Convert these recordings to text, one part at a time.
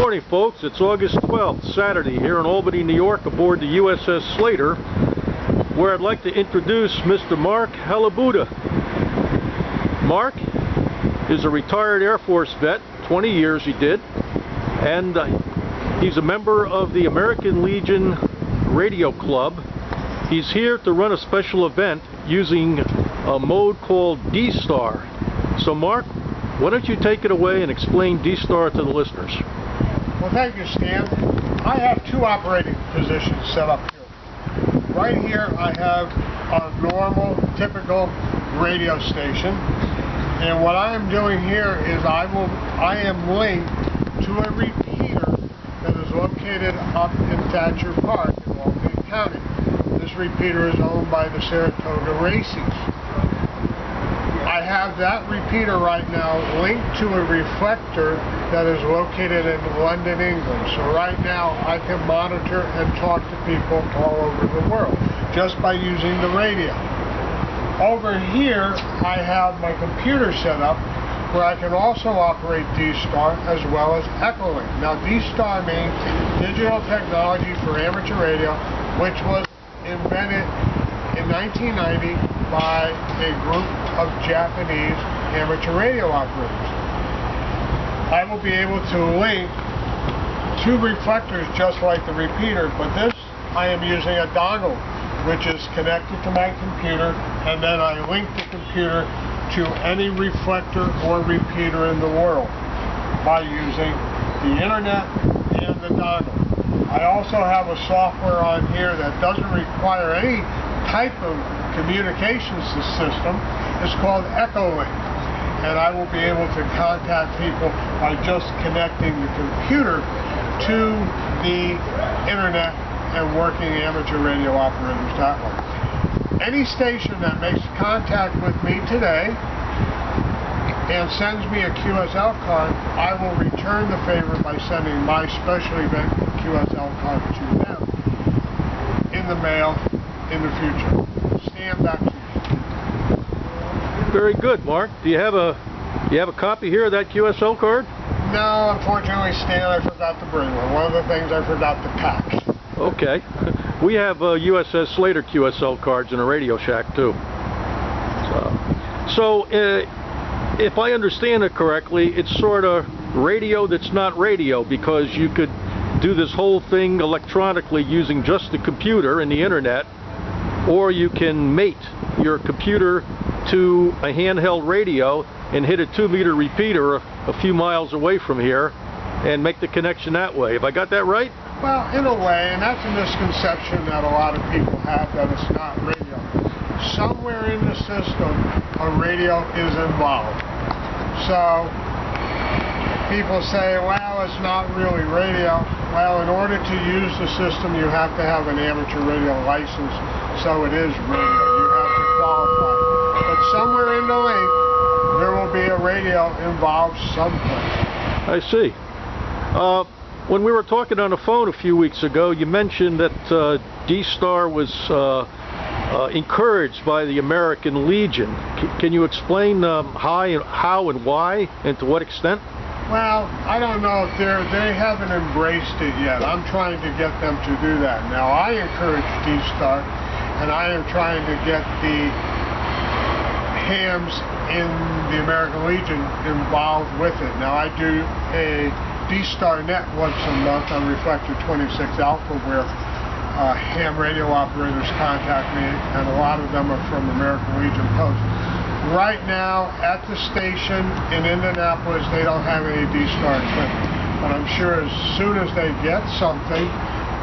morning, folks. It's August 12th, Saturday, here in Albany, New York, aboard the USS SLATER, where I'd like to introduce Mr. Mark Halabuda. Mark is a retired Air Force vet, 20 years he did, and he's a member of the American Legion Radio Club. He's here to run a special event using a mode called Dstar. So Mark, why don't you take it away and explain Dstar to the listeners? Well, thank you, Stan. I have two operating positions set up here. Right here I have a normal, typical radio station, and what I am doing here is I am linked to a repeater that is located up in Thatcher Park in Albany County. This repeater is owned by the Saratoga Races. I have that repeater right now linked to a reflector that is located in London, England. So right now I can monitor and talk to people all over the world just by using the radio. Over here I have my computer set up where I can also operate Dstar as well as Echolink. Now Dstar means digital technology for amateur radio, which was invented in 1990 by a group of Japanese amateur radio operators. I will be able to link two reflectors just like the repeater, but this I am using a dongle which is connected to my computer, and then I link the computer to any reflector or repeater in the world by using the internet and the dongle. I also have a software on here that doesn't require any type of communications system. It's called Echolink, and I will be able to contact people by just connecting the computer to the internet and working amateur radio operators that way. Any station that makes contact with me today and sends me a QSL card, I will return the favor by sending my special event QSL card to them in the mail in the future. Stand back to you. Very good, Mark. Do you have a copy here of that QSL card? No, unfortunately, Stan, I forgot to bring one. One of the things I forgot to pack. Okay. We have USS SLATER QSL cards in a Radio Shack too. So if I understand it correctly, it's sort of radio that's not radio, because you could do this whole thing electronically using just the computer and the internet, or you can mate your computer to a handheld radio and hit a 2-meter repeater a few miles away from here and make the connection that way. Have I got that right? Well, in a way, and that's a misconception that a lot of people have, that it's not radio. Somewhere in the system, a radio is involved. So people say, well, it's not really radio. Well, in order to use the system, you have to have an amateur radio license, so it is radio. You have to qualify. But somewhere in the link, there will be a radio involved someplace. I see. When we were talking on the phone a few weeks ago, you mentioned that Dstar was encouraged by the American Legion. Can you explain how and why, and to what extent? Well, I don't know if they haven't embraced it yet. I'm trying to get them to do that. Now, I encourage Dstar, and I am trying to get the hams in the American Legion involved with it. Now, I do a Dstar Net once a month on Reflector 26 Alpha, where ham radio operators contact me, and a lot of them are from American Legion posts. Right now, at the station in Indianapolis, they don't have any Dstar equipment, but I'm sure as soon as they get something,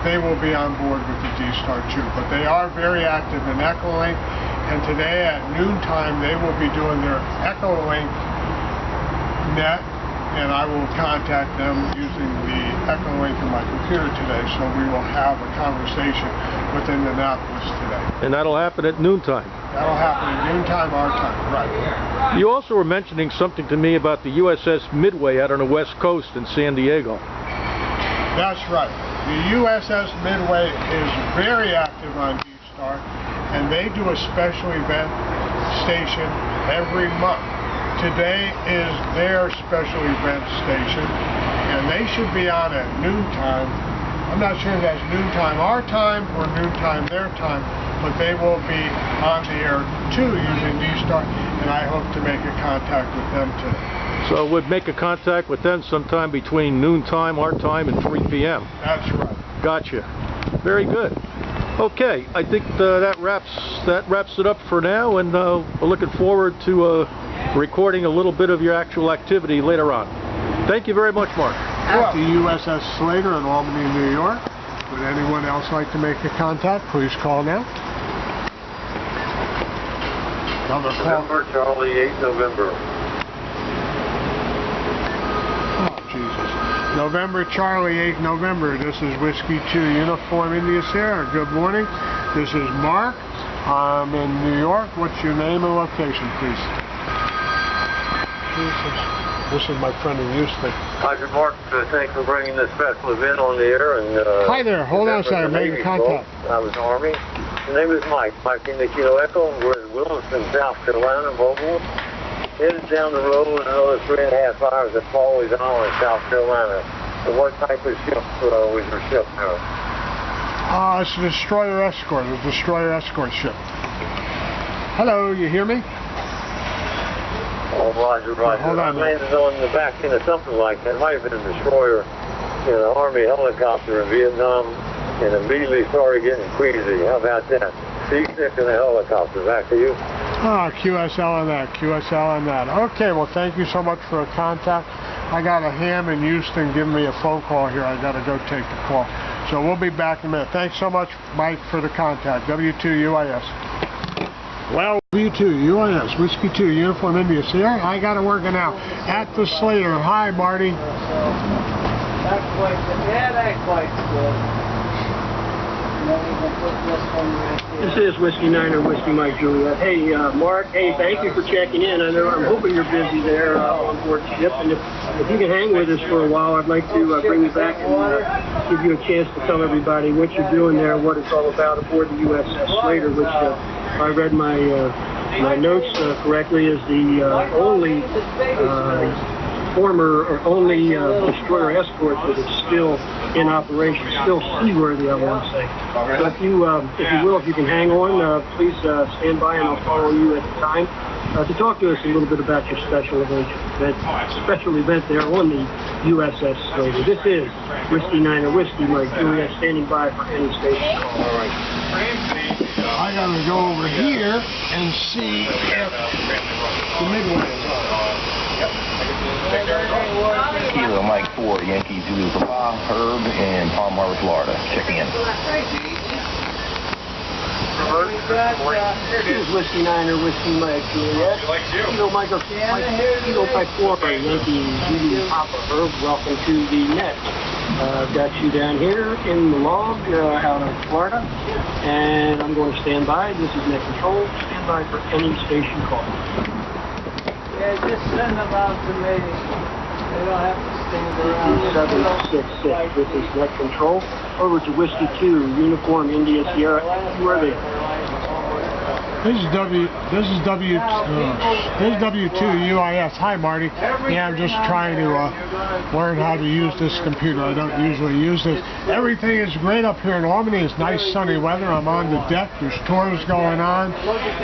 they will be on board with the Dstar too. But they are very active in Echolink, and today at noontime, they will be doing their Echolink net, and I will contact them using the Echolink in my computer today, so we will have a conversation with Indianapolis today. And that'll happen at noontime? That'll happen at noontime our time, right. You also were mentioning something to me about the USS Midway out on the West Coast in San Diego. That's right. The USS Midway is very active on Dstar, and they do a special event station every month. Today is their special event station, and they should be on at noontime. I'm not sure if that's noontime our time or noontime their time, but they will be on the air too using Dstar, and I hope to make a contact with them too. So we'd make a contact with them sometime between noontime our time and 3 p.m. That's right. Gotcha. Very good. Okay, I think that wraps it up for now, and we're looking forward to recording a little bit of your actual activity later on. Thank you very much, Mark. At the USS SLATER in Albany, New York. Would anyone else like to make a contact? Please call now. November, Charlie, 8 November. Oh, Jesus. November, Charlie, 8 November. This is Whiskey 2 Uniform India Sierra. Good morning. This is Mark. I'm in New York. What's your name and location, please? This is my friend in Houston. Hi, good Mark. Thanks for bringing this special event on the air. And hi there. Hold on a second. Making contact. I was Army. The name is Mike. Mike in the Kilo Echo. We're in Williston, South Carolina, Mobile. Headed down the road another 3.5 hours at Pauly's Island, South Carolina. So what type of ship was your ship there? It's a destroyer escort. It's a destroyer escort ship. Hello, you hear me? Oh, Roger, Roger. Hold on. I landed on the back end of something like that. It might have been a destroyer in an Army helicopter in Vietnam, and immediately started getting queasy. How about that? Seasick in a helicopter. Back to you. QSL on that. QSL on that. Okay, well, thank you so much for a contact. I got a ham in Houston giving me a phone call here. I got to go take the call. So we'll be back in a minute. Thanks so much, Mike, for the contact. W2UIS. Well, W2UIS, Whiskey 2, Uniform India Sierra. I got it working out at the SLATER. Hi, Marty. That quite good. This is Whiskey 9 or Whiskey Mike Juliet. Hey, Mark, hey, thank you for checking in. I know I'm hoping you're busy there on board ship, and if you can hang with us for a while, I'd like to bring you back and give you a chance to tell everybody what you're doing there, what it's all about aboard the USS SLATER, which I read my notes correctly, is the only only destroyer escort that is still in operation, still seaworthy, I want to say. So if you will, if you can hang on, please stand by and I'll follow you at the time to talk to us a little bit about your special event there on the USS SLATER. This is Whiskey 9 or Whiskey Mike Juliet standing by for any station call. All right. I gotta go over here and see if the midway is on. Kilo Mike 4, Yankee Zulu Papa, Herb, in Palm Harbor, Florida. Checking in. This is Whiskey 9 or Whiskey Mike Juliet. Kilo Mike 4, Yankee Zulu Papa, Herb. Welcome to the net. I've got you down here in the log out of Florida, and I'm going to stand by. This is net control. Stand by for any station call. Yeah, just send them out to me. They don't have to stand around. 766. This is net control. Over to Whiskey 2, Uniform India Sierra. Where are they? This is W2UIS. Hi, Marty. Yeah, I'm just trying to learn how to use this computer. I don't usually use this. Everything is great up here in Albany. It's nice sunny weather. I'm on the deck. There's tours going on.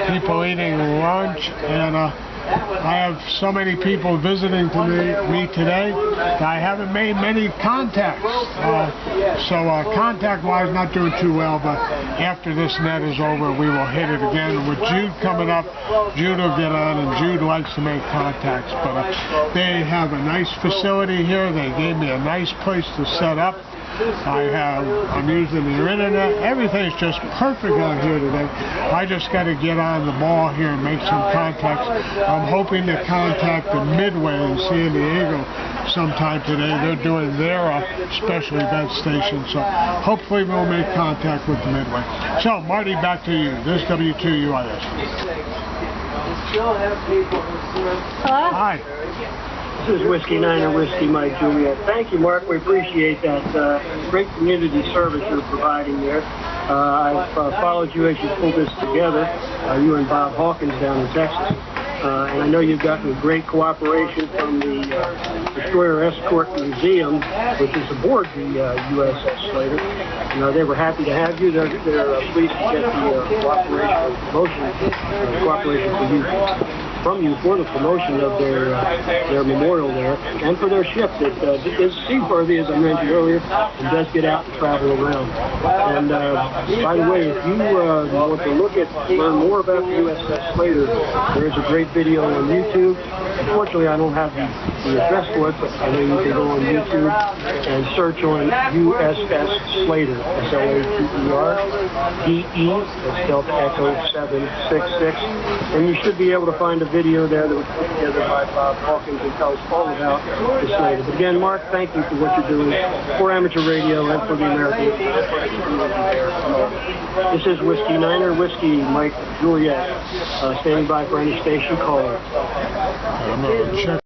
People eating lunch, and I have so many people visiting me today that I haven't made many contacts. Contact-wise, not doing too well, but after this net is over, we will hit it again. With Jude coming up, Jude will get on, and Jude likes to make contacts. But they have a nice facility here. They gave me a nice place to set up. I'm using their internet. Everything's just perfect out here today. I just got to get on the ball here and make some contacts. I'm hoping to contact the Midway in San Diego sometime today. They're doing their special event station, so hopefully we'll make contact with the Midway. So, Marty, back to you. This is W2UIS. Hello? Hi. This is Whiskey 9 or Whiskey Mike Juliet. Thank you, Mark. We appreciate that great community service you're providing there. I've followed you as you pulled this together. You and Bob Hawkins down in Texas. and I know you've gotten great cooperation from the Destroyer Escort Museum, which is aboard the USS SLATER. They were happy to have you. They're pleased to get the cooperation from you for the promotion of their memorial there, and for their ship that is seaworthy, as I mentioned earlier, and does get out and travel around. And by the way, if you want to learn more about the USS SLATER, there is a great video on YouTube. Unfortunately, I don't have the address for it, but I know you can go on YouTube and search on USS SLATER, SLATER, that's Delta Echo 766, and you should be able to find a video there that was put together by Bob Hawkins and tell us all about the SLATER. But again, Mark, thank you for what you're doing for amateur radio and for the American. This is Whiskey Niner, Whiskey Mike Juliet, standing by for any station caller. I'm going to check